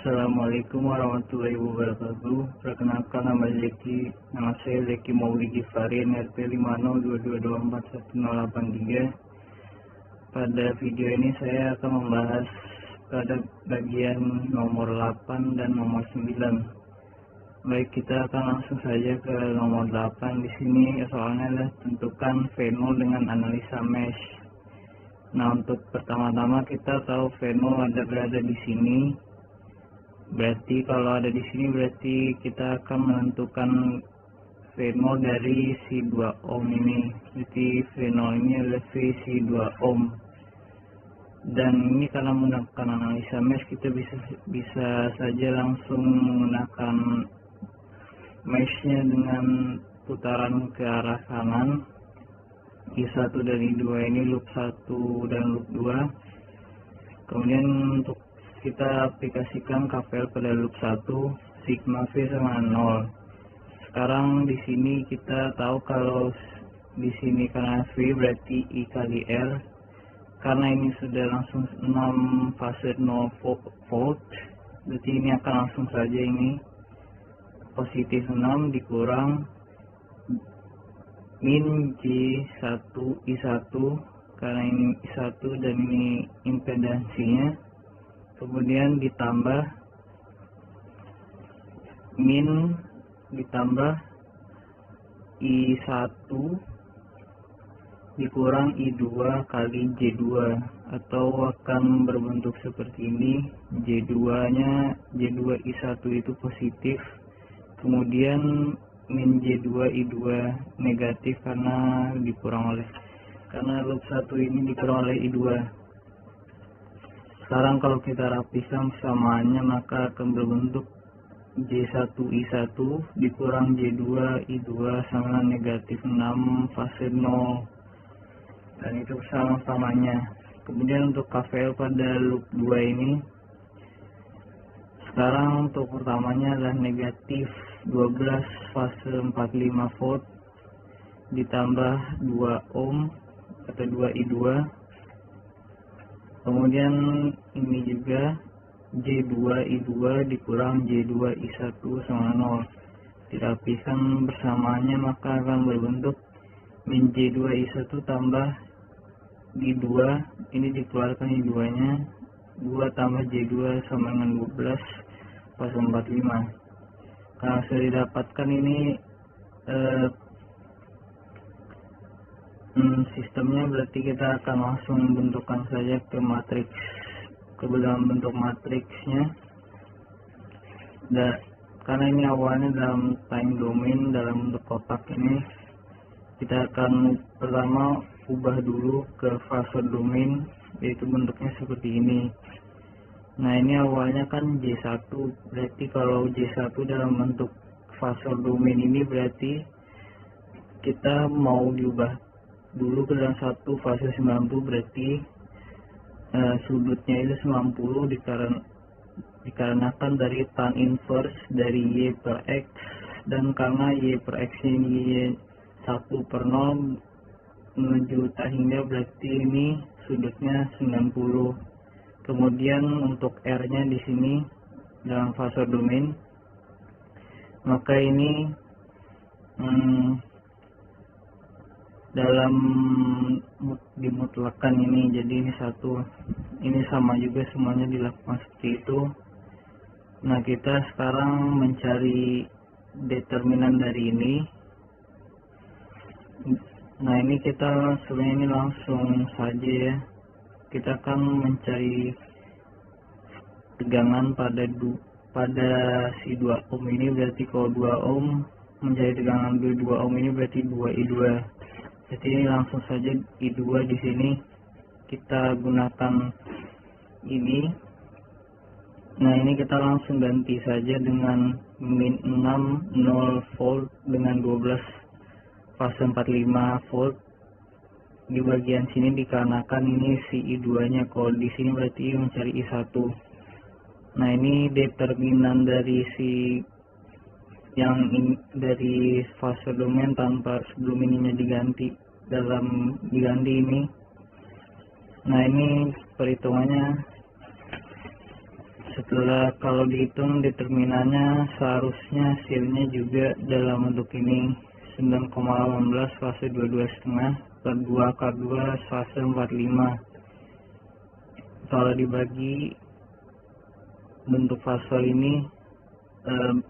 Assalamualaikum warahmatullahi wabarakatuh. Perkenalkan nama saya Zeki Mauli Gifari, NRP 5022241083. Pada video ini saya akan membahas pada bagian nomor 8 dan nomor 9. Baik, kita akan langsung saja ke nomor 8. Di sini soalnya adalah tentukan fenol dengan analisa mesh. Nah, untuk pertama-tama kita tahu fenol berada di sini. Berarti kalau ada di sini berarti kita akan menentukan fenol dari si 2 ohm ini. Jadi fenol ini adalah si 2 ohm. Dan ini karena menggunakan analisa mesh, kita bisa saja langsung menggunakan meshnya dengan putaran ke arah kanan. I1 dan I2 ini loop 1 dan loop 2. Kemudian untuk kita aplikasikan KVL pada loop 1, sigma V sama 0. Sekarang di sini kita tahu kalau di sini karena V berarti I kali R. Karena ini sudah langsung 6 fase 0 volt, berarti ini akan langsung saja ini positif 6 dikurang min J1 I1, karena ini I1 dan ini impedansinya. Kemudian ditambah min ditambah I1 dikurang I2 kali J2, atau akan berbentuk seperti ini. J2 I1 itu positif, kemudian min J2 I2 negatif karena loop 1 ini dikurang oleh I2. Sekarang kalau kita rapikan samaannya, maka akan berbentuk J1 I1 dikurang J2 I2 sama negatif 6 fase 0, dan itu sama-samanya. Kemudian untuk KVL pada loop 2 ini, sekarang untuk pertamanya adalah negatif 12 fase 45 volt ditambah 2 ohm atau 2 I2. Kemudian ini juga J2 I2 dikurang J2 I1 sama 0. Dirapikan bersamaannya, maka akan berbentuk min J2 I1 tambah I2. Ini dikeluarkan I2 nya, 2 tambah J2 sama dengan 12 pas 45. Karena sudah didapatkan ini sistemnya, berarti kita akan langsung bentukkan saja ke matriks, ke dalam bentuk matriksnya. Karena ini awalnya dalam time domain dalam bentuk kotak ini, kita akan pertama ubah dulu ke fase domain, yaitu bentuknya seperti ini. Nah, ini awalnya kan J1, berarti kalau J1 dalam bentuk fase domain ini berarti kita mau diubah dulu ke dalam satu fase 90, berarti sudutnya itu 90 dikarenakan dari tan inverse dari Y per X, dan karena Y per X ini Y1 per 0 menuju tak hingga, berarti ini sudutnya 90. Kemudian untuk R nya di sini dalam fase domain, maka ini dalam dimutlakan ini, jadi ini satu, ini sama juga semuanya dilakukan seperti itu. Nah, kita sekarang mencari determinan dari ini. Nah, ini kita sebenarnya ini langsung saja ya, kita akan mencari tegangan pada si 2 ohm ini. Berarti kalau 2 ohm mencari tegangan 2 ohm ini berarti 2 I2. Jadi ini langsung saja I2 di sini kita gunakan ini. Nah, ini kita langsung ganti saja dengan min 6 0 volt dengan 12 fase 45 volt di bagian sini, dikarenakan ini si I2 nya, kalau di sini berarti mencari I1. Nah, ini determinan dari si dari fase domain tanpa sebelum ininya diganti ini. Nah, ini perhitungannya Setelah kalau dihitung determinannya, seharusnya hasilnya juga dalam bentuk ini, 9,18 fase 22,5 per 2K2 fase 45. Kalau dibagi bentuk fase ini,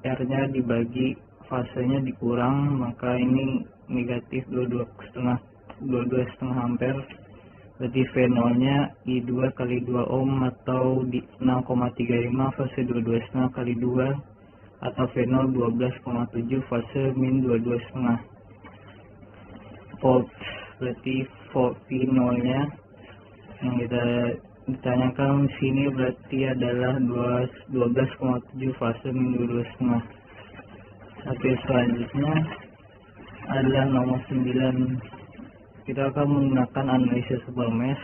R-nya dibagi fasenya dikurang, maka ini negatif 22,5 ampere. Berarti V0 nya I2 kali 2 ohm atau di 6,35 fase 22,5 kali 2 atau V0 12,7 fase min 22,5 volt. Berarti V0 nya yang kita ditanyakan sini berarti adalah 12,7 fase min 22,5. Oke, selanjutnya adalah nomor 9. Kita akan menggunakan analisis super mesh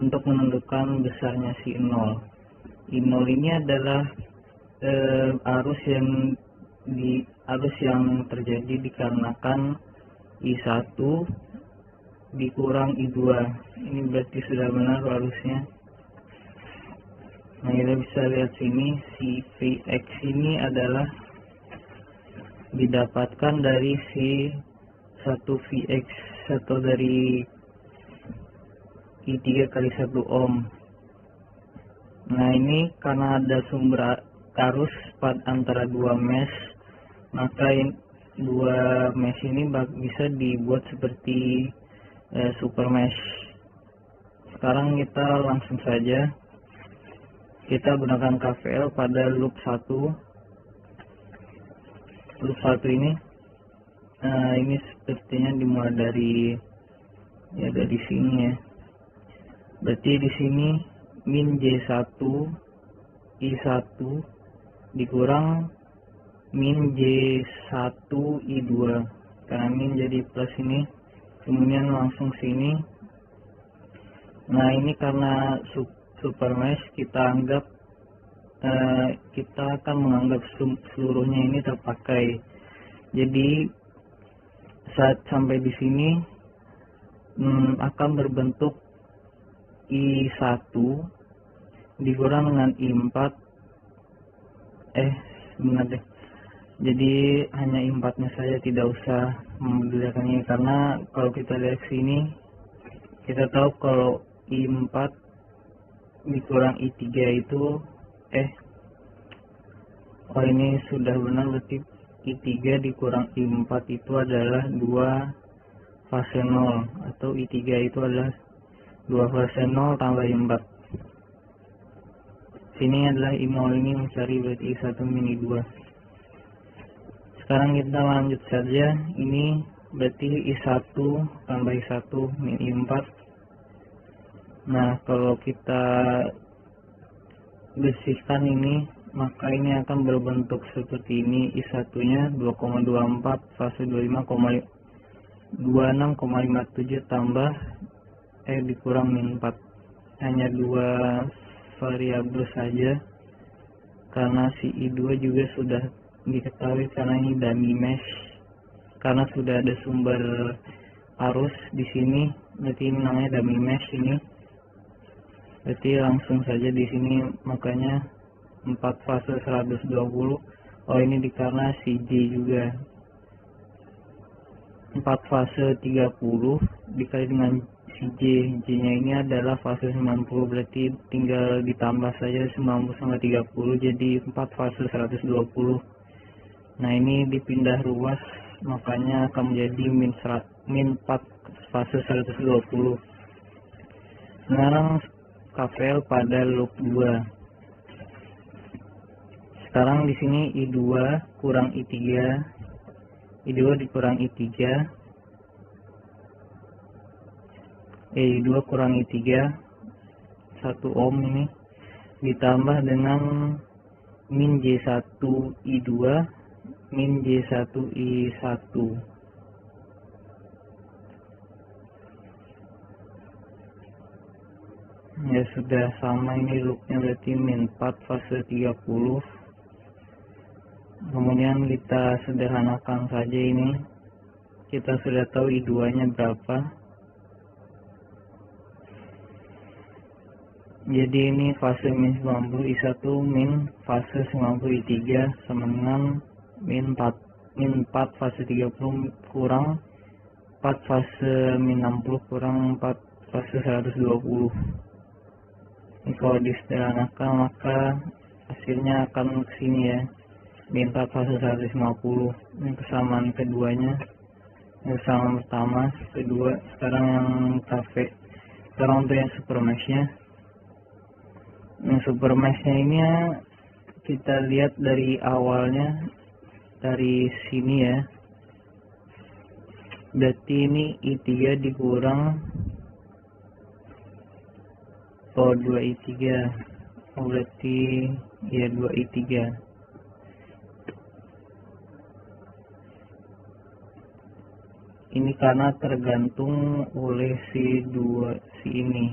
untuk menentukan besarnya si I0. I0 ini adalah arus yang terjadi dikarenakan I1 dikurang I2. Ini berarti sudah benar arusnya. Nah, kita bisa lihat sini si Vx ini adalah didapatkan dari si 1 Vx atau dari I3 kali 1 ohm. Nah, ini karena ada sumber arus antara dua mesh, maka dua mesh ini bisa dibuat seperti super mesh. Sekarang kita langsung saja kita gunakan KVL pada loop 1. Loop 1 ini ini sepertinya dimulai dari sini ya. Berarti di sini min J1 I1 dikurang min J1 I2, karena min jadi plus ini, kemudian langsung sini. Nah, ini karena super mesh, kita akan menganggap seluruhnya ini terpakai. Jadi saat sampai di sini akan berbentuk I1 dikurang dengan I4. Sebentar deh. Jadi hanya I4 nya saja, tidak usah membedakan ini, karena kalau kita lihat sini kita tahu kalau I4 dikurang I3 itu ini sudah benar, berarti I3 dikurang I4 itu adalah 2 fase 0, atau I3 itu adalah 2 fase 0 tambah I4. Sini adalah I0 ini mencari berarti I1 min I2. Sekarang kita lanjut saja, ini berarti I1 tambah I1 min I4. Nah, kalau kita bersihkan ini, maka ini akan berbentuk seperti ini. I1 nya 2,24 fase 26,57 tambah dikurang min 4. Hanya 2 variabel saja, karena si I2 juga sudah diketahui karena ini dummy mesh, karena sudah ada sumber arus di sini, berarti ini namanya dummy mesh ini. Berarti langsung saja di sini, makanya 4 fase 120. Ini karena si J juga 4 fase 30 dikali dengan si J nya ini adalah fase 90, berarti tinggal ditambah saja 90 sama 30 jadi 4 fase 120. Nah, ini dipindah ruas, makanya akan menjadi min 4 fase 120. Sekarang KVL pada loop 2. Sekarang di sini I2 kurang I3, I2 dikurang I3, I2 kurang I3 1 ohm ini ditambah dengan min J1 I2 min J1 I1. Ya, sudah sama ini loopnya, berarti min 4 fase 30. Kemudian kita sederhanakan saja ini, kita sudah tahu I2 nya berapa. Jadi ini fase min 90 I1 min fase 90 I3 sama dengan min 4 fase 30 kurang 4 fase min 60 kurang 4 fase 120. Ini kalau disederhanakan maka hasilnya akan kesini ya, min 4 fase 150. Ini kesamaan keduanya, yang sama pertama, kedua. Sekarang yang cafe, sekarang untuk yang super mesh-nya. Yang super mesh-nya ini ya, kita lihat dari awalnya, dari sini ya, berarti ini I3 dikurang 2 I3, berarti ya 2 I3. Ini karena tergantung oleh si ini.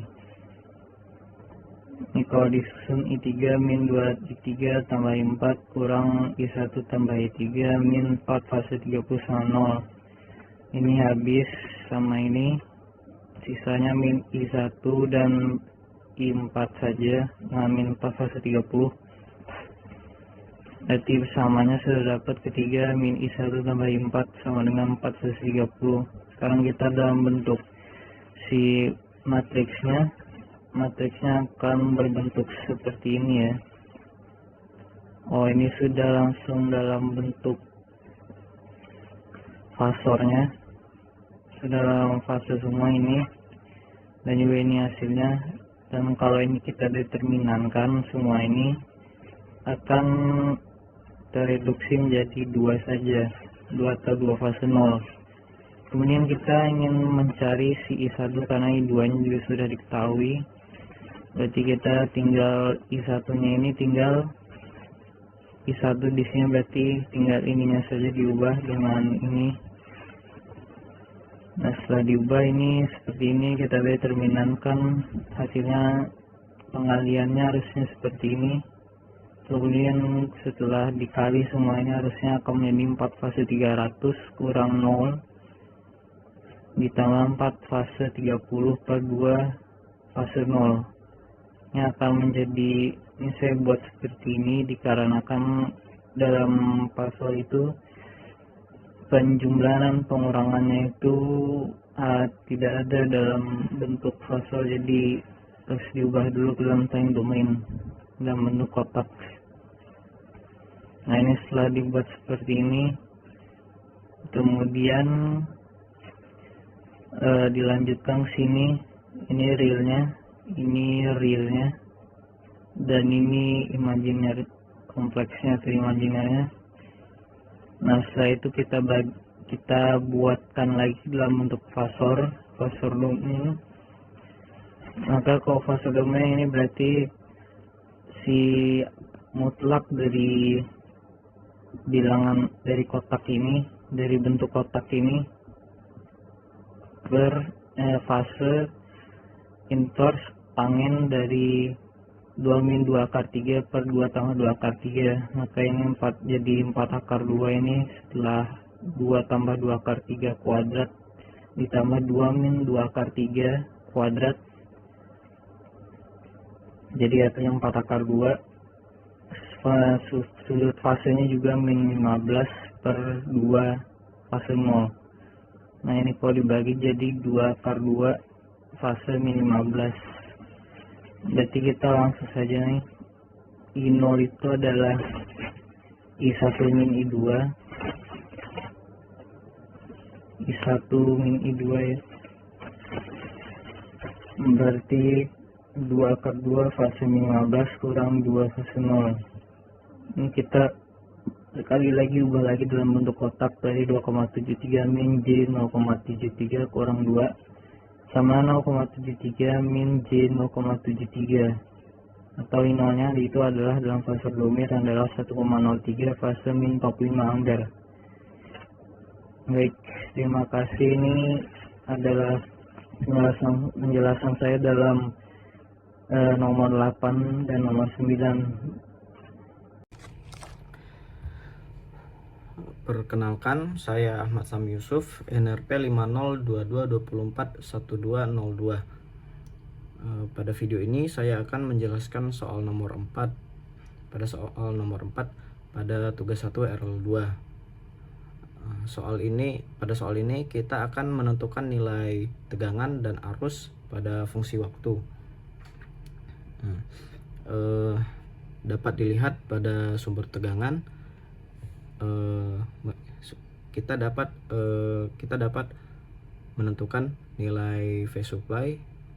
Ini kalau disusun I3 min 2 I3 tambah I4 kurang I1 tambah I3 min 4 fase 30 sama 0. Ini habis sama ini, sisanya min I1 dan I4 saja, nah min 4 fase 30. Berarti bersamanya sudah dapat ketiga, min I1 tambah I4 sama dengan 4 fase 30. Sekarang kita dalam bentuk si matriksnya akan berbentuk seperti ini ya. Oh, ini sudah langsung dalam bentuk fasornya, sudah dalam fase semua ini, dan juga ini hasilnya. Dan kalau ini kita determinankan, semua ini akan tereduksi menjadi 2 saja, 2 atau 2 fase 0. Kemudian kita ingin mencari si I1 karena I2 nya juga sudah diketahui, berarti kita tinggal I1 nya ini, tinggal I1 di sini, berarti tinggal ininya saja diubah dengan ini. Nah, setelah diubah ini seperti ini, kita determinankan, hasilnya pengaliannya harusnya seperti ini. Kemudian setelah dikali semuanya harusnya akan menjadi 4 fase 300 kurang 0 ditambah 4 fase 30 per 2 fase 0. Ini akan menjadi, ini saya buat seperti ini dikarenakan dalam pasal itu penjumlahan pengurangannya itu tidak ada dalam bentuk fasal, jadi harus diubah dulu ke dalam time domain dalam bentuk kotak. Nah, ini setelah dibuat seperti ini, kemudian dilanjutkan sini, ini realnya, dan ini imaginary kompleksnya atau imaginarnya. Nah, setelah itu kita buatkan lagi dalam bentuk fasor domain. Maka kalau fasor domain ini berarti si mutlak dari bilangan dari kotak ini, dari bentuk kotak ini fase inverse tangen dari 2 min 2 akar 3 per 2 tambah 2 akar 3. Maka ini 4, jadi 4 akar 2 ini setelah 2 tambah 2 akar 3 kuadrat ditambah 2 min 2 akar 3 kuadrat, jadi hasilnya 4 akar 2. Sudut fasenya juga min 15 per 2 fase 0. Nah, ini kalau dibagi jadi 2 akar 2 fase min 15. Berarti kita langsung saja nih, I0 itu adalah I1 min I2, I1 min I2 ya, berarti 2 akar 2 fase min 15 kurang 2 fase 0. Ini kita sekali lagi ubah lagi dalam bentuk kotak, dari 2,73 min J 0,73 kurang 2 sama 0,73 min J 0,73, atau I0-nya itu adalah dalam fase domain adalah 1,03 fase min 45 ampere. Baik, terima kasih. Ini adalah penjelasan saya dalam nomor 8 dan nomor 9. Perkenalkan, saya Ahmad Sami Yusuf, NRP 5022241202. Pada video ini saya akan menjelaskan soal nomor 4. Pada soal nomor 4 pada tugas 1 RL2. Pada soal ini kita akan menentukan nilai tegangan dan arus pada fungsi waktu. Dapat dilihat pada sumber tegangan, kita dapat menentukan nilai V supply,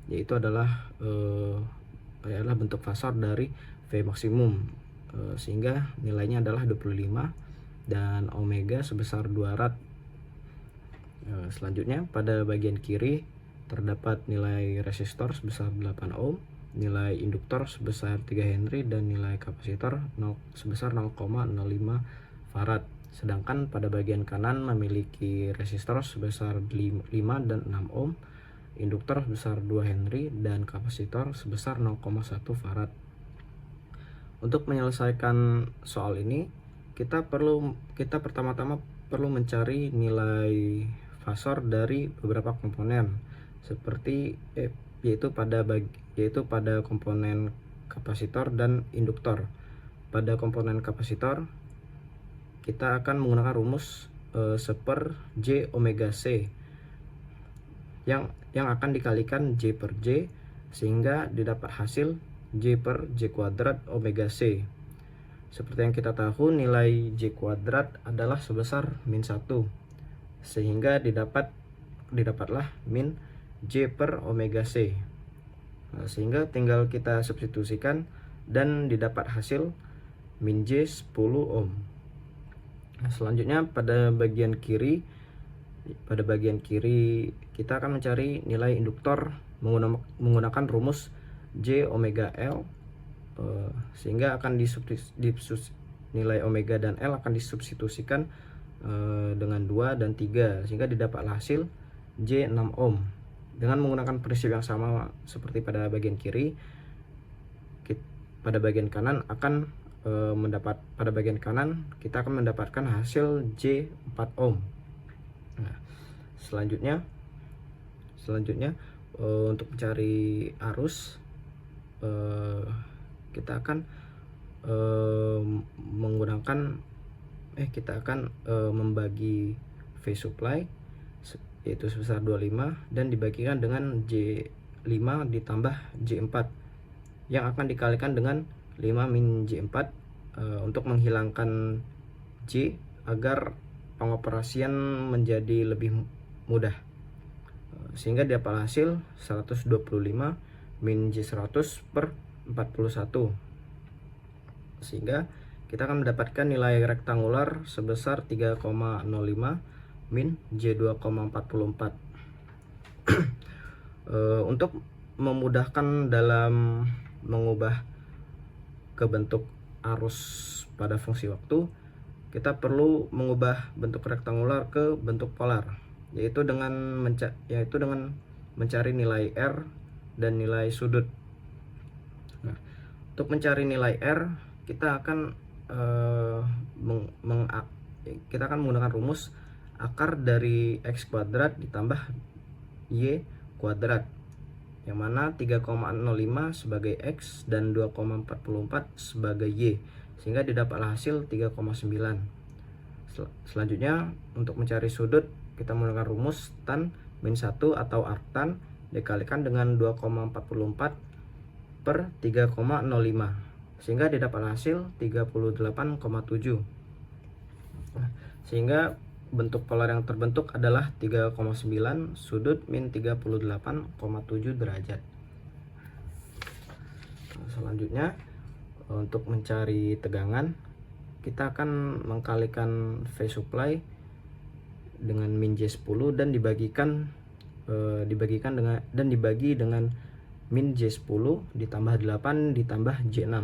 yaitu adalah bentuk fasor dari V maksimum, sehingga nilainya adalah 25 dan omega sebesar 2 rad. Selanjutnya pada bagian kiri terdapat nilai resistor sebesar 8 ohm, nilai induktor sebesar 3 Henry, dan nilai kapasitor sebesar 0,05 farad. Sedangkan pada bagian kanan memiliki resistor sebesar 5 dan 6 ohm, induktor sebesar 2 Henry, dan kapasitor sebesar 0,1 farad. Untuk menyelesaikan soal ini, kita pertama-tama perlu mencari nilai fasor dari beberapa komponen, seperti yaitu pada komponen kapasitor dan induktor. Pada komponen kapasitor kita akan menggunakan rumus seper J omega C yang akan dikalikan J per J, sehingga didapat hasil J per J kuadrat omega C. Seperti yang kita tahu, nilai J kuadrat adalah sebesar min 1, sehingga didapatlah min J per omega C. Sehingga tinggal kita substitusikan dan didapat hasil min J 10 ohm. Selanjutnya pada bagian kiri kita akan mencari nilai induktor menggunakan rumus J omega L, sehingga akan nilai omega dan L akan disubstitusikan dengan 2 dan 3, sehingga didapatlah hasil J 6 ohm. Dengan menggunakan prinsip yang sama seperti pada bagian kiri, pada bagian kanan kita akan mendapatkan hasil J 4 ohm. Nah, selanjutnya untuk mencari arus, kita akan membagi V supply, yaitu sebesar 25, dan dibagikan dengan J5 ditambah J4 yang akan dikalikan dengan 5 min J4 untuk menghilangkan J agar pengoperasian menjadi lebih mudah, sehingga dapat hasil 125 min J100 per 41, sehingga kita akan mendapatkan nilai rektangular sebesar 3,05 min J2,44. Untuk memudahkan dalam mengubah ke bentuk arus pada fungsi waktu, kita perlu mengubah bentuk rektangular ke bentuk polar, yaitu dengan mencari nilai R dan nilai sudut. Nah, untuk mencari nilai R, kita akan menggunakan rumus akar dari X kuadrat ditambah Y kuadrat, yang mana 3,05 sebagai X dan 2,44 sebagai Y, sehingga didapatlah hasil 3,9. Selanjutnya untuk mencari sudut, kita menggunakan rumus tan min 1 atau arctan dikalikan dengan 2,44 per 3,05, sehingga didapat hasil 38,7. Sehingga bentuk polar yang terbentuk adalah 3,9 sudut min 38,7 derajat. Selanjutnya untuk mencari tegangan, kita akan mengkalikan V supply dengan min J10 dan dibagi dengan min J10 ditambah 8 ditambah J6,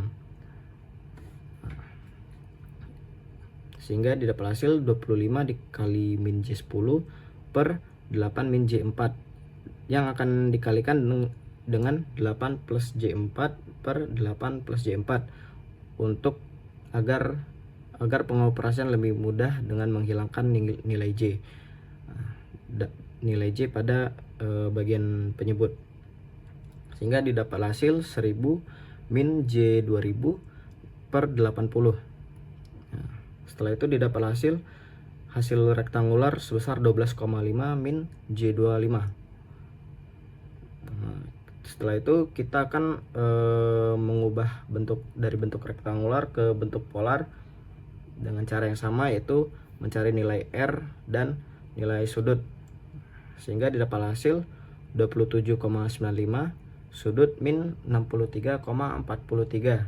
sehingga didapat hasil 25 dikali min J10 per 8 min J4 yang akan dikalikan dengan 8 plus J4 per 8 plus J4 untuk agar pengoperasian lebih mudah dengan menghilangkan nilai J. Nilai J pada bagian penyebut. sehingga didapat hasil 1000 min J 2000 per 80. Nah, setelah itu didapat hasil rektangular sebesar 12,5 min J 25. Nah, setelah itu kita akan mengubah bentuk dari bentuk rektangular ke bentuk polar dengan cara yang sama, yaitu mencari nilai R dan nilai sudut, sehingga didapat hasil 27,95 sudut min 63,43.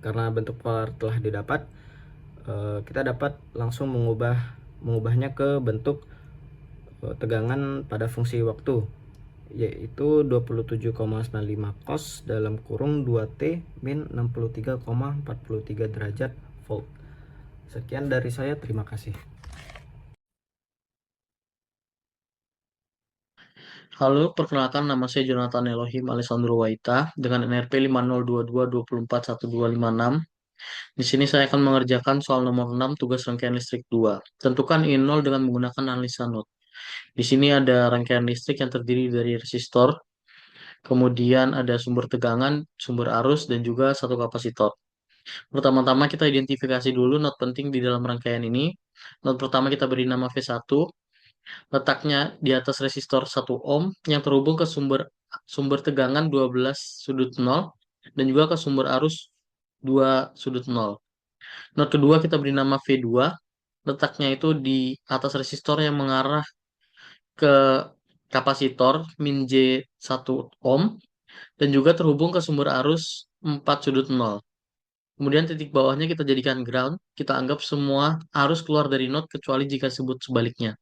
Karena bentuk polar telah didapat, kita dapat langsung mengubahnya ke bentuk tegangan pada fungsi waktu, yaitu 27,95 cos dalam kurung 2T min 63,43 derajat volt. Sekian dari saya, terima kasih. Halo, perkenalkan nama saya Jonathan Elohim Alessandro Waita dengan NRP 5022204126. Di sini saya akan mengerjakan soal nomor 6 tugas rangkaian listrik 2. Tentukan I0 dengan menggunakan analisa not. Di sini ada rangkaian listrik yang terdiri dari resistor, kemudian ada sumber tegangan, sumber arus, dan juga satu kapasitor. Pertama-tama kita identifikasi dulu not penting di dalam rangkaian ini. Not pertama kita beri nama V1. Letaknya di atas resistor 1 ohm yang terhubung ke sumber tegangan 12 sudut 0 dan juga ke sumber arus 2 sudut 0. Not kedua kita beri nama V2. Letaknya itu di atas resistor yang mengarah ke kapasitor min J 1 ohm dan juga terhubung ke sumber arus 4 sudut 0. Kemudian titik bawahnya kita jadikan ground. Kita anggap semua arus keluar dari not kecuali jika disebut sebaliknya.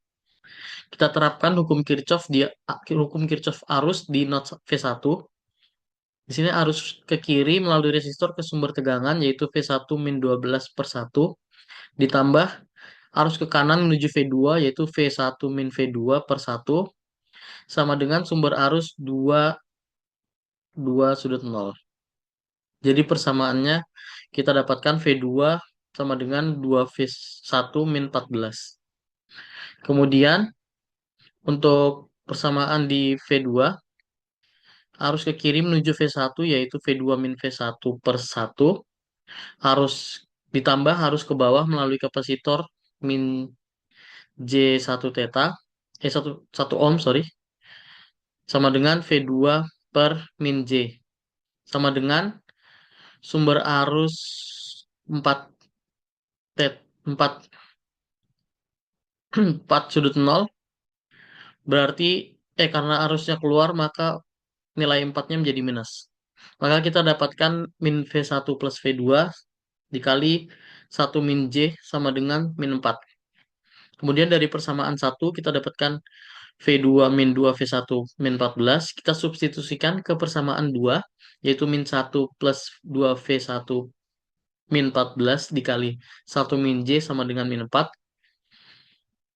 Kita terapkan hukum Kirchhoff arus di not V1. Di sini arus ke kiri melalui resistor ke sumber tegangan yaitu V1 min 12 per 1 ditambah arus ke kanan menuju V2 yaitu V1 min V2 per 1 sama dengan sumber arus 2 sudut 0. Jadi persamaannya kita dapatkan V2 sama dengan 2V1 min 14. Kemudian untuk persamaan di V2, arus ke kiri menuju V1 yaitu V2 min V1 per 1. Arus ditambah arus ke bawah melalui kapasitor min J1 theta, 1 ohm, sorry, sama dengan V2 per min J. Sama dengan sumber arus 4 sudut 0. Berarti karena arusnya keluar maka nilai 4-nya menjadi minus. Maka kita dapatkan min V1 plus V2 dikali 1 min J sama dengan min 4. Kemudian dari persamaan 1 kita dapatkan V2 min 2 V1 min 14. Kita substitusikan ke persamaan 2 yaitu min 1 plus 2 V1 min 14 dikali 1 min J sama dengan min 4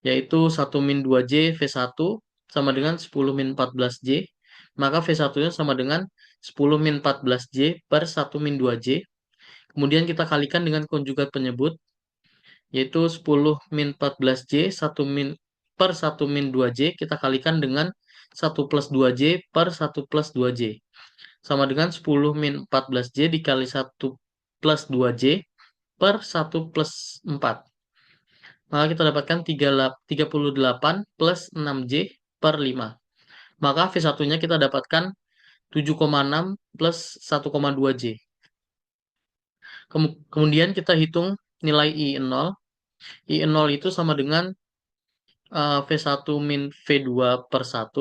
yaitu 1 min 2J V1 sama dengan 10 min 14J. Maka V1-nya sama dengan 10 min 14J per 1 min 2J. Kemudian kita kalikan dengan konjugat penyebut, yaitu 10 min 14J 1 min per 1 min 2J, kita kalikan dengan 1 plus 2J per 1 plus 2J. Sama dengan 10 min 14J dikali 1 plus 2J per 1 plus 4. Maka kita dapatkan 38 plus 6J per 5. Maka V1-nya kita dapatkan 7,6 plus 1,2J. Kemudian kita hitung nilai I0. I0 itu sama dengan V1 min V2 per 1.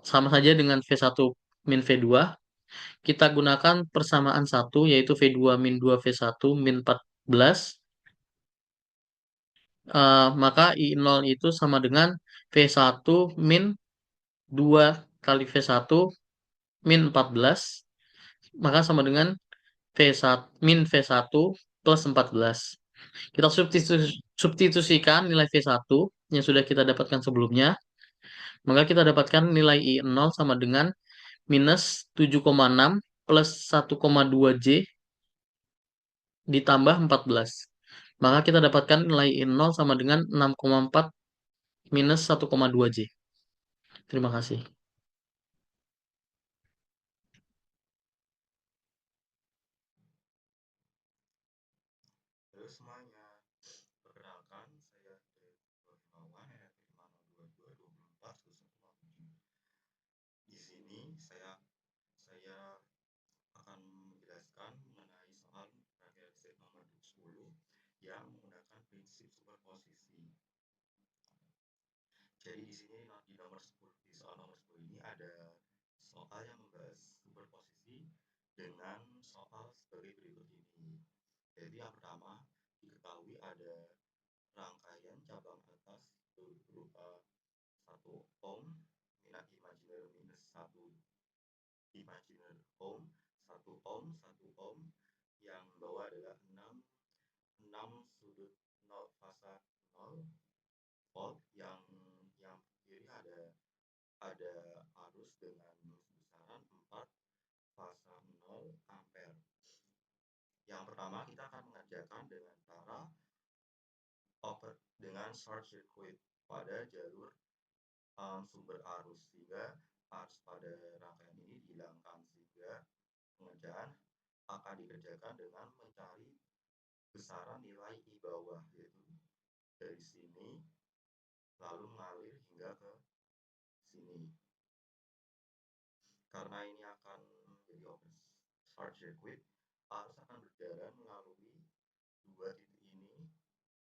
Sama saja dengan V1 min V2. Kita gunakan persamaan 1, yaitu V2 min 2 V1 min 14. Maka I0 itu sama dengan V1 min 2 kali V1 min 14. Maka sama dengan V1 min V1 plus 14. Kita substitusikan nilai V1 yang sudah kita dapatkan sebelumnya. Maka kita dapatkan nilai I0 sama dengan minus 7,6 plus 1,2J ditambah 14. Maka kita dapatkan nilai I0 sama dengan 6,4 minus 1,2J. Terima kasih. semuanya, perkenalkan saya Dewawan RT 5022224 Di sini saya akan menjelaskan mengenai soal rangkaian listrik nomor 10 yang menggunakan prinsip superposisi. Jadi di sini di soal nomor 10 ini ada soal yang membahas superposisi dengan soal sebagai berikut ini. Jadi yang pertama diketahui ada rangkaian cabang atas berupa 1 ohm minat imajiner minus 1 imajiner ohm, 1 ohm, 1 ohm yang bawah adalah 6 sudut 0 fasa 0 volt yang kiri ada arus dengan besaran 4 fasa 0 ampere. Yang pertama kita akan mengerjakan dengan cara dengan short circuit pada jalur sumber arus, sehingga arus pada rangkaian ini dihilangkan, sehingga pengerjaan akan dikerjakan dengan mencari besaran nilai I bawah, yaitu dari sini lalu mengalir hingga ke sini. Karena ini akan menjadi open short circuit, arus akan berjalan melalui dua titik ini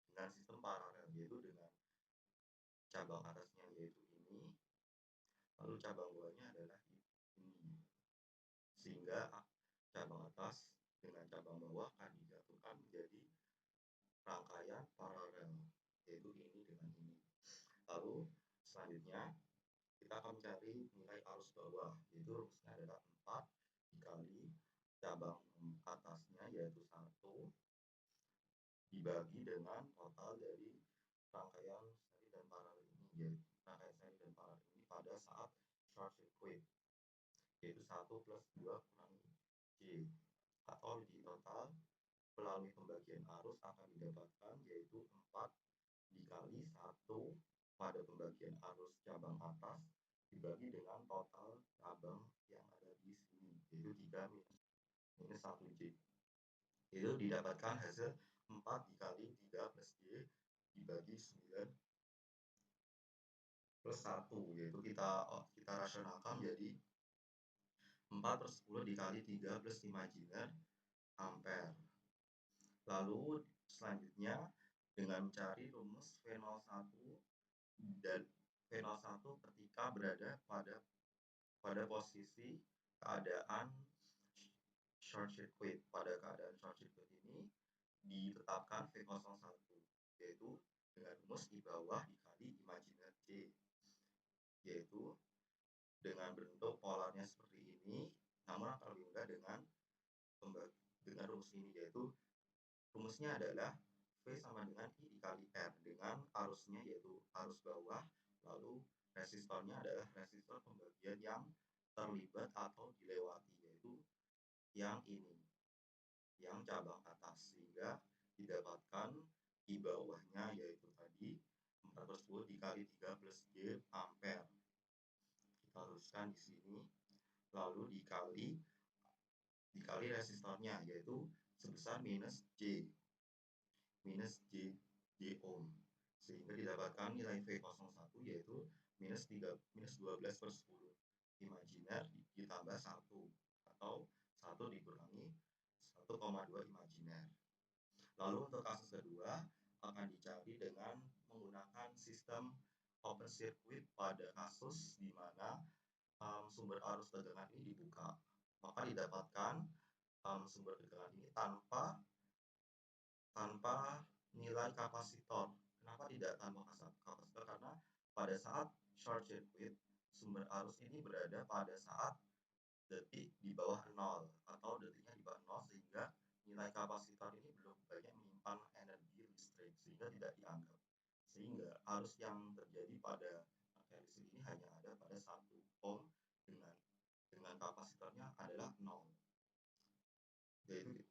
dengan sistem paralel, yaitu dengan cabang atasnya yaitu ini, lalu cabang bawahnya adalah ini, sehingga cabang atas dengan cabang bawah akan dijatuhkan menjadi rangkaian paralel, yaitu ini dengan ini. Lalu selanjutnya kita akan mencari nilai arus bawah, yaitu rumusnya adalah 4 dikali cabang atasnya yaitu 1 dibagi dengan total dari rangkaian seri dan paralel ini, yaitu rangkaian seri dan paralel ini pada saat short circuit, yaitu 1 plus 2 kurangi J, atau di total melalui pembagian arus akan didapatkan yaitu 4 dikali 1 pada pembagian arus cabang atas dibagi dengan total cabang yang ada di sini, yaitu 3 minus 1 J. Itu didapatkan hasil 4 dikali 3 plus J dibagi 9 plus 1, yaitu kita rasionalkan jadi 4 per 10 dikali 3 plus imajiner ampere. Lalu selanjutnya dengan mencari rumus V01 dan V01 ketika berada pada posisi keadaan short circuit. Pada keadaan short circuit ini ditetapkan V01, yaitu dengan rumus I bawah dikali imajiner J, yaitu dengan bentuk polarnya seperti ini, namun akan lebih mudah dengan rumus ini, yaitu rumusnya adalah V sama dengan I dikali R dengan arusnya yaitu arus bawah, lalu resistornya adalah resistor pembagian yang terlibat atau dilewati, yaitu yang ini, yang cabang atas, sehingga didapatkan I bawahnya yaitu tadi 4 per 10 dikali 3 plus J ampere. Kita teruskan di sini, lalu dikali resistornya yaitu sebesar minus J ohm, sehingga didapatkan nilai V01 yaitu minus 12 per 10 imajiner ditambah 1 atau 1 dikurangi 1,2 imajiner. Lalu untuk kasus kedua akan dicari dengan menggunakan sistem open circuit pada kasus di mana sumber arus tegangan ini dibuka, maka didapatkan sumber tegangan ini tanpa nilai kapasitor. Kenapa tidak tanpa kapasitor? Karena pada saat short circuit sumber arus ini berada pada saat detik di bawah 0 atau detiknya di bawah 0, sehingga nilai kapasitor ini belum banyak menyimpan energi listrik, sehingga tidak dianggap. Sehingga arus yang terjadi pada rangkaian listrik ini hanya ada pada 1 ohm dengan kapasitornya adalah 0. Yaitu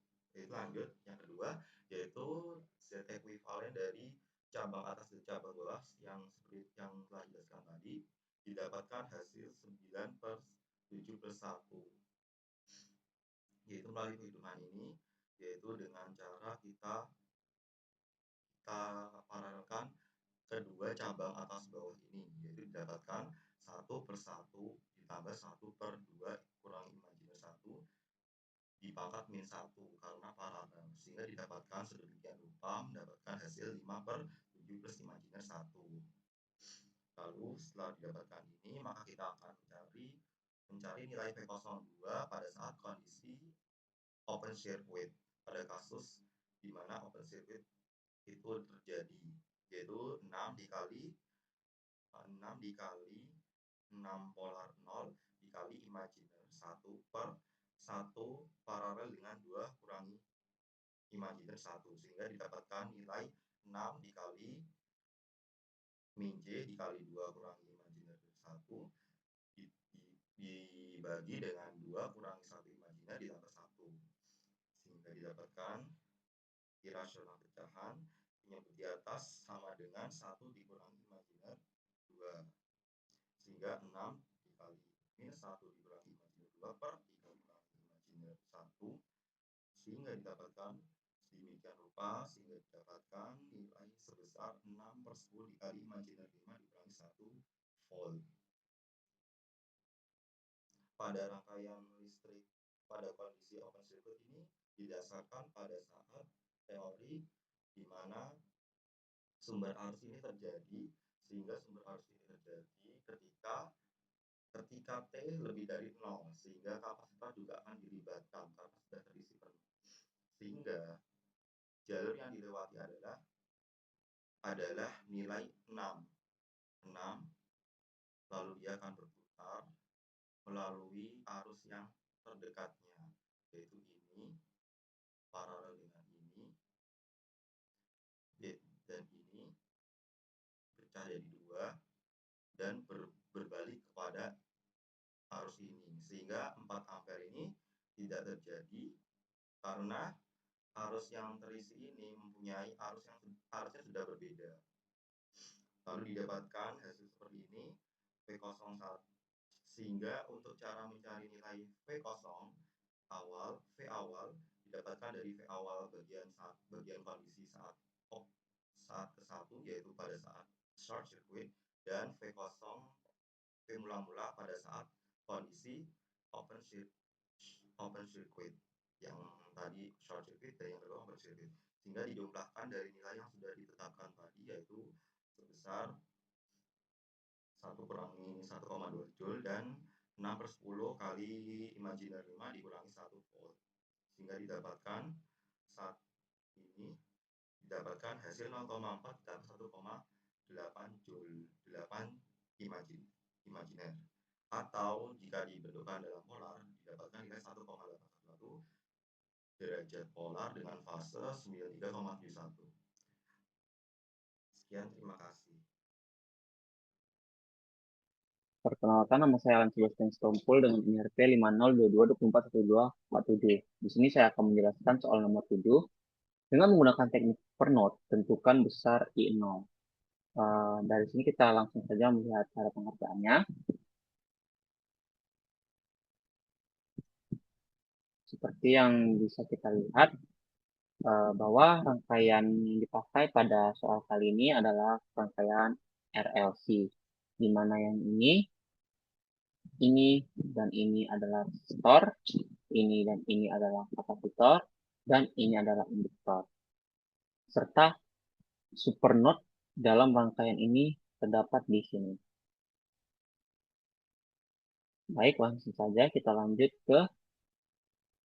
lanjut yang kedua, yaitu Z ekuivalen dari cabang atas dan cabang bawah yang seperti yang telah dijelaskan tadi, didapatkan hasil 9 per 7 plus 1, yaitu melalui perhitungan ini, yaitu dengan cara kita kita paralelkan kedua cabang atas bawah ini, yaitu didapatkan 1 per 1 ditambah 1 per 2 kurang imajiner 1 dipangkat min 1 karena paralel, sehingga didapatkan sedemikian rupa mendapatkan hasil 5 per 7 plus imajiner 1. Lalu setelah didapatkan ini, maka kita akan mencari nilai V02 pada saat kondisi open circuit, pada kasus di mana open circuit itu terjadi, yaitu 6 dikali 6 polar 0 dikali imajiner 1 per 1 paralel dengan 2 kurangi imajiner 1, sehingga didapatkan nilai 6 dikali min J dikali 2 kurangi imajiner 1 dibagi dengan 2 kurangi 1 imajiner ditambah 1, sehingga didapatkan irasional pecahan penyebut di atas sama dengan 1 dikurangi imajiner 2, sehingga 6 dikali min 1 dikurangi imajiner 2 per 3 kurangi imajiner 1, sehingga didapatkan sedemikian rupa, sehingga didapatkan nilai sebesar 6 per 10 dikali imajiner 5 dikurangi 1 volt. Pada rangkaian listrik pada kondisi open circuit ini didasarkan pada saat teori di mana sumber arus ini terjadi, sehingga sumber arus ini terjadi ketika T lebih dari 0, sehingga kapasitor juga akan dilibatkan karena sudah terisi penuh, sehingga jalur yang dilewati adalah nilai 6, lalu dia akan berputar melalui arus yang terdekatnya, yaitu ini paralel dengan ini, dan ini pecah jadi 2 dan berbalik kepada arus ini, sehingga 4 ampere ini tidak terjadi karena arus yang terisi ini mempunyai arusnya sudah berbeda. Lalu didapatkan hasil seperti ini V01, sehingga untuk cara mencari nilai V awal didapatkan dari V awal bagian kondisi saat ke-1, yaitu pada saat short circuit, dan V mula-mula pada saat kondisi open circuit, yang tadi short circuit dan yang kedua open circuit, sehingga dijumlahkan dari nilai yang sudah ditetapkan tadi, yaitu sebesar 1 kurangi 1,2 Joule dan 6 per 10 kali imajiner 5 dikurangi 1 volt, sehingga didapatkan saat ini hasil 0,4 dan 1,8 Joule 8 imajiner, atau jika dibentukkan dalam polar didapatkan nilai 1,811 derajat polar dengan fase 93,71. Sekian, terima kasih. Perkenalkan, nama saya Alan Sebastian Stompul dengan INRP 5022241247. Di sini saya akan menjelaskan soal nomor 7 dengan menggunakan teknik per node, tentukan besar I0. Dari sini kita langsung saja melihat cara pengerjaannya. Seperti yang bisa kita lihat, bahwa rangkaian yang dipakai pada soal kali ini adalah rangkaian RLC, di mana yang ini dan ini adalah resistor, ini dan ini adalah kapasitor, dan ini adalah induktor. Serta supernode dalam rangkaian ini terdapat di sini. Baik, langsung saja kita lanjut ke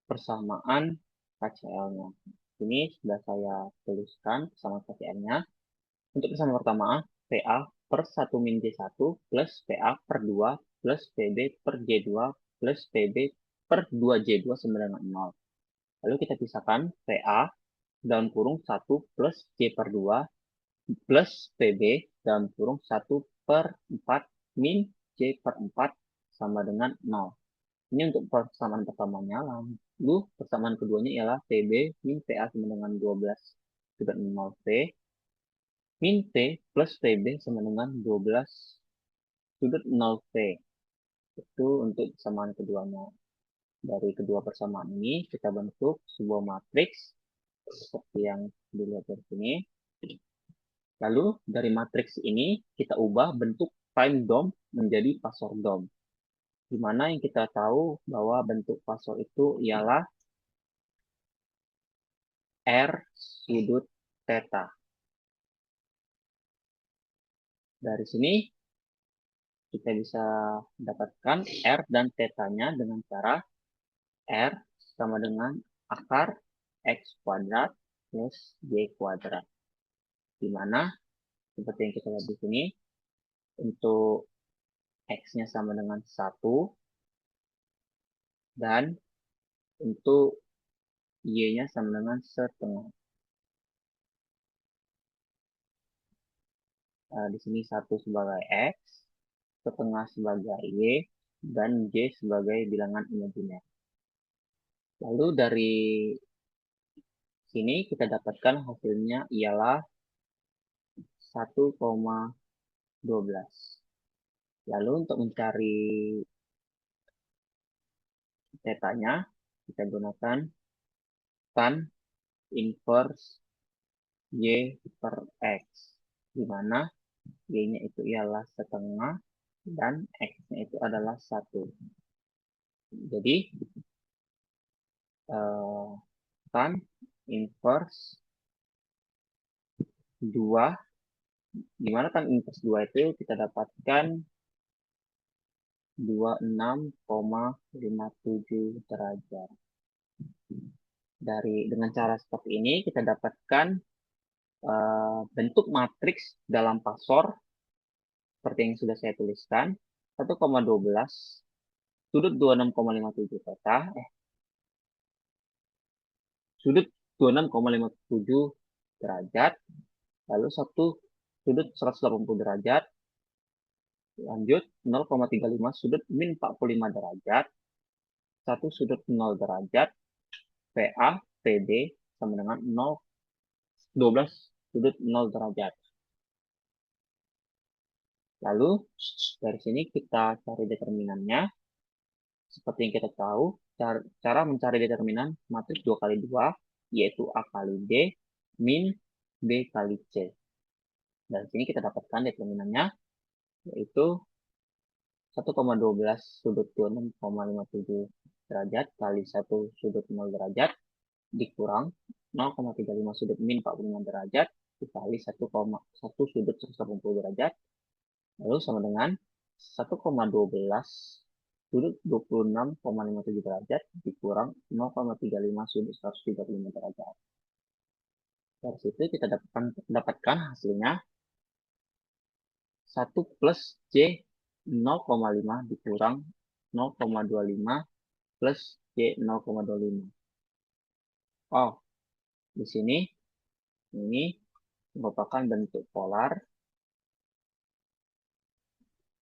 persamaan KCL-nya. Ini sudah saya tuliskan persamaan KCL-nya. Untuk persamaan pertama, PA per 1 min J1 plus PA per 2 plus PB per J2 plus PB per 2J2 sama dengan 0. Lalu kita pisahkan PA dalam kurung 1 plus J per 2 plus PB dalam kurung 1 per 4 min J per 4 sama dengan 0. Ini untuk persamaan pertamanya. Lalu persamaan keduanya ialah PB min PA sama dengan 12,0 P min P plus PB sama dengan 12,0 P. Itu untuk persamaan keduanya. Dari kedua persamaan ini kita bentuk sebuah matriks seperti yang dilihat dari sini. Lalu dari matriks ini kita ubah bentuk prime DOM menjadi pasor DOM. Di mana yang kita tahu bahwa bentuk pasor itu ialah R sudut theta. Dari sini kita bisa dapatkan R dan theta-nya dengan cara R sama dengan akar X kuadrat plus Y kuadrat. Di mana seperti yang kita lihat di sini, untuk X-nya sama dengan 1, dan untuk Y-nya sama dengan setengah. Di sini 1 sebagai X, setengah sebagai Y, dan Y sebagai bilangan imajiner. Lalu dari sini kita dapatkan hasilnya ialah 1,12. Lalu untuk mencari theta-nya, kita gunakan tan inverse Y per X, di mana Y-nya itu ialah setengah dan X-nya itu adalah 1. Jadi, tan inverse 2, di mana tan inverse 2 itu kita dapatkan 26,57 derajat. Dengan cara seperti ini kita dapatkan bentuk matriks dalam pasor seperti yang sudah saya tuliskan, 1,12 sudut 26,57 theta, sudut 26,57 derajat, lalu satu sudut 180 derajat, lanjut 0,35 sudut min 45 derajat, satu sudut 0 derajat, PA, PD sama dengan 12 sudut 0 derajat. Lalu dari sini kita cari determinannya. Seperti yang kita tahu, cara mencari determinan matriks 2 kali 2 yaitu A kali D min B kali C. Dan sini kita dapatkan determinannya yaitu 1,12 sudut 26,57 derajat kali 1 sudut 0 derajat dikurang 0,35 sudut min 45 derajat dikali 1,1 sudut 180 derajat, lalu sama dengan 1,12 sudut 26,57 derajat dikurang 0,35 sudut 135 derajat. Dari situ kita dapatkan hasilnya 1 plus J 0,5 dikurang 0,25 plus J 0,25. Oh, di sini ini merupakan bentuk polar.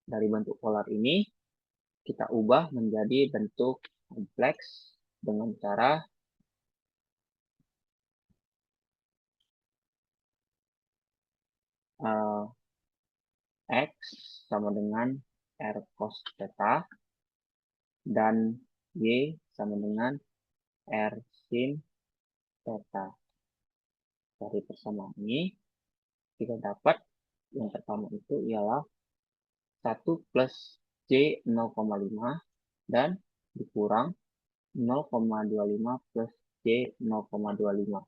Dari bentuk polar ini kita ubah menjadi bentuk kompleks dengan cara X sama dengan R cos theta dan Y sama dengan R sin theta. Dari persamaan ini kita dapat yang pertama itu ialah 1 plus J 0,5 dan dikurang 0,25 plus J 0,25.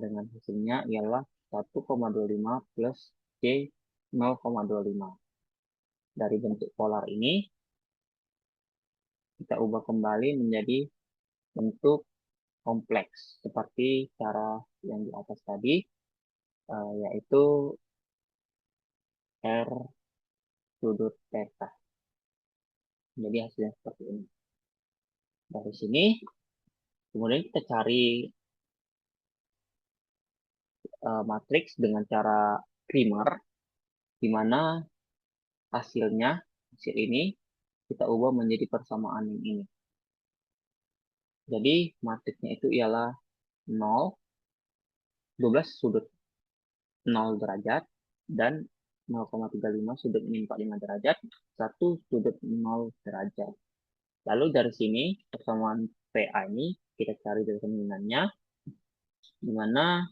Dengan hasilnya ialah 1,25 plus J 0,25. Dari bentuk polar ini kita ubah kembali menjadi bentuk kompleks seperti cara yang di atas tadi, yaitu R sudut theta. Jadi hasilnya seperti ini. Dari sini kemudian kita cari matriks dengan cara Krimer, di mana hasil ini kita ubah menjadi persamaan yang ini. Jadi matriksnya itu ialah 0, 12 sudut 0 derajat, dan 0,35 sudut min 45 derajat, 1 sudut 0 derajat. Lalu dari sini persamaan PA ini kita cari determinannya, di mana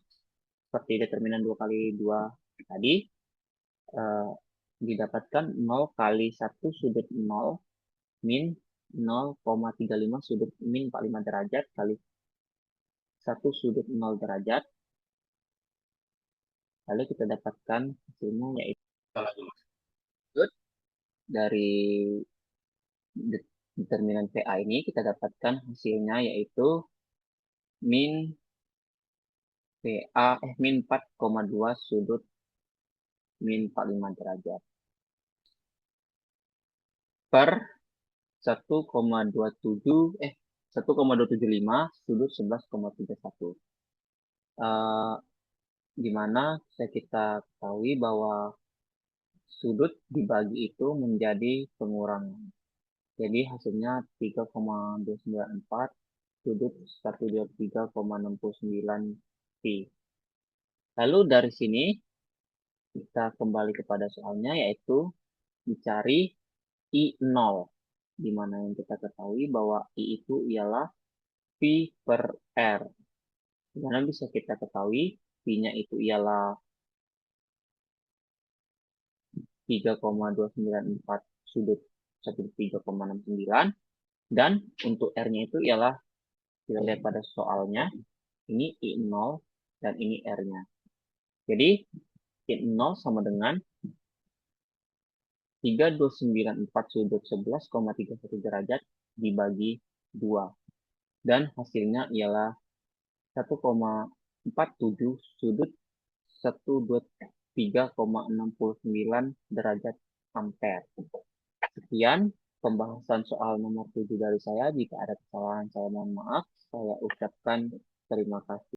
seperti determinan 2 kali 2 tadi, didapatkan 0 kali 1 sudut 0 min 0,35 sudut min 45 derajat kali 1 sudut 0 derajat. Lalu kita dapatkan hasilnya yaitu dari determinan PA ini kita dapatkan hasilnya yaitu min PA min 4,2 sudut min 45 derajat per 1,275 sudut 11,31. Di mana bisa kita ketahui bahwa sudut dibagi itu menjadi pengurangan. Jadi hasilnya 3,294 sudut 123,69 pi. Lalu dari sini kita kembali kepada soalnya yaitu dicari I0, di mana yang kita ketahui bahwa I itu ialah Pi per R. Di mana bisa kita ketahui Pi-nya itu ialah 3,294 sudut 13,69 dan untuk R-nya itu ialah kita lihat pada soalnya ini I0 dan ini R-nya. Jadi I0 sama dengan 3294 sudut 11,31 derajat dibagi 2. Dan hasilnya ialah 1,47 sudut 123,69 derajat ampere. Sekian pembahasan soal nomor 7 dari saya. Jika ada kesalahan saya mohon maaf. Saya ucapkan terima kasih.